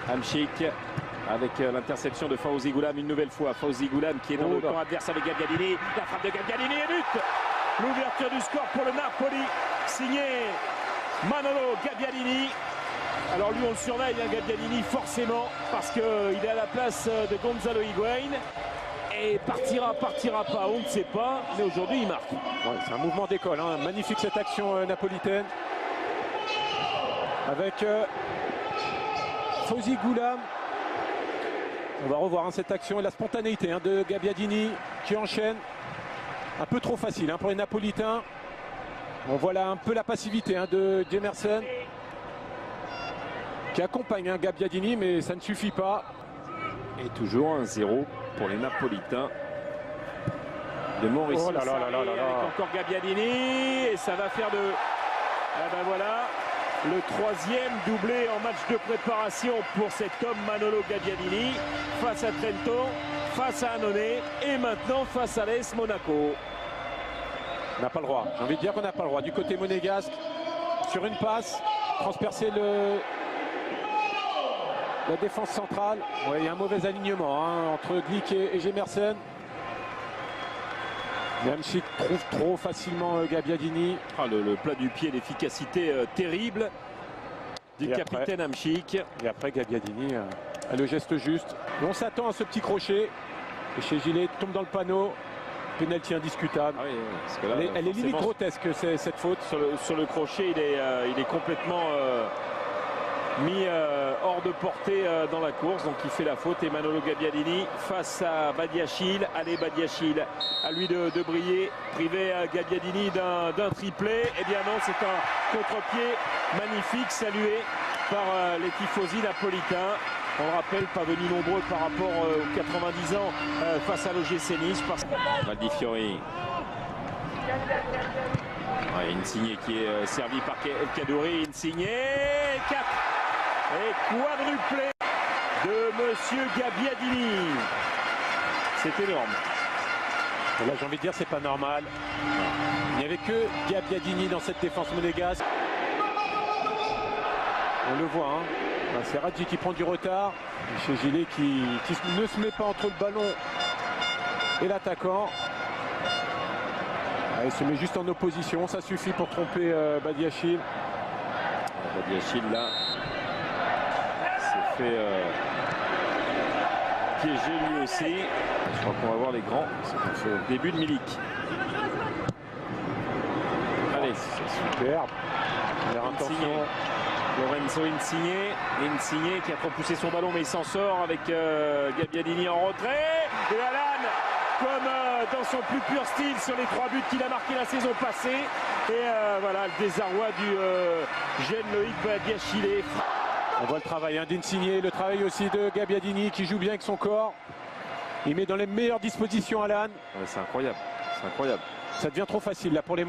Hamšík avec l'interception de Fawzi Goulam une nouvelle fois. Fawzi Goulam qui est dans le camp adverse avec Gabbiadini. La frappe de Gabbiadini et but. L'ouverture du score pour le Napoli, signé Manolo Gabbiadini. Alors lui on le surveille, hein, Gabbiadini, forcément, parce qu'il est à la place de Gonzalo Higuaín. Et partira pas, on ne sait pas, mais aujourd'hui il marque. Ouais, c'est un mouvement d'école, hein. Magnifique cette action napolitaine. Avec Fawzi Goulam. On va revoir hein, cette action et la spontanéité hein, de Gabbiadini qui enchaîne. Un peu trop facile hein, pour les Napolitains. On voit là un peu la passivité hein, de Jemerson qui accompagne hein, Gabbiadini, mais ça ne suffit pas. Et toujours 1-0 pour les Napolitains de Mauricio. Oh là là là là là là. Avec encore Gabbiadini et ça va faire de... Ah ben voilà, le troisième doublé en match de préparation pour cet homme Manolo Gabbiadini face à Trento, face à Annone et maintenant face à l'AS Monaco. On n'a pas le droit, j'ai envie de dire qu'on n'a pas le droit. Du côté monégasque, sur une passe, transpercer la défense centrale. Ouais, il y a un mauvais alignement hein, entre Glick et Jemerson. Hamšík trouve trop facilement Gabbiadini. Ah, le plat du pied, l'efficacité terrible du capitaine Hamšík. Et après Gabbiadini a le geste juste. Et on s'attend à ce petit crochet. Et chez Gilet tombe dans le panneau. Penalty indiscutable. Ah oui, parce que là, elle est limite grotesque cette faute. Sur le crochet, il est complètement mis hors de portée dans la course. Donc il fait la faute. Et Manolo Gabbiadini face à Badiachil. Allez Badiachil, à lui de briller. Privé à Gabbiadini d'un triplé. Eh bien non, c'est un contre-pied magnifique salué par les tifosi napolitains. On le rappelle, pas venu nombreux par rapport aux 90 ans face à l'OGC Nice. Valdifiori. Ouais, Insigne qui est servi par El Kaddouri. Insigne, 4. Et quadruplé de Monsieur Gabbiadini. C'est énorme. Et là, j'ai envie de dire, c'est pas normal. Il n'y avait que Gabbiadini dans cette défense monégasque. On le voit, hein. C'est Radji qui prend du retard. Et chez Gilet qui ne se met pas entre le ballon et l'attaquant. Il se met juste en opposition. Ça suffit pour tromper Badiachil. Badiachil là s'est fait piéger lui aussi. Je crois qu'on va voir les grands. C'est le début de Milik. Allez, c'est superbe. Lorenzo Insigne qui a trop poussé son ballon mais il s'en sort avec Gabbiadini en retrait. Et Alan, comme dans son plus pur style sur les 3 buts qu'il a marqués la saison passée. Et voilà le désarroi du jeune Loïc Badiachile. On voit le travail d'Insigne, le travail aussi de Gabbiadini qui joue bien avec son corps. Il met dans les meilleures dispositions Alan. Ouais, c'est incroyable, c'est incroyable. Ça devient trop facile là pour les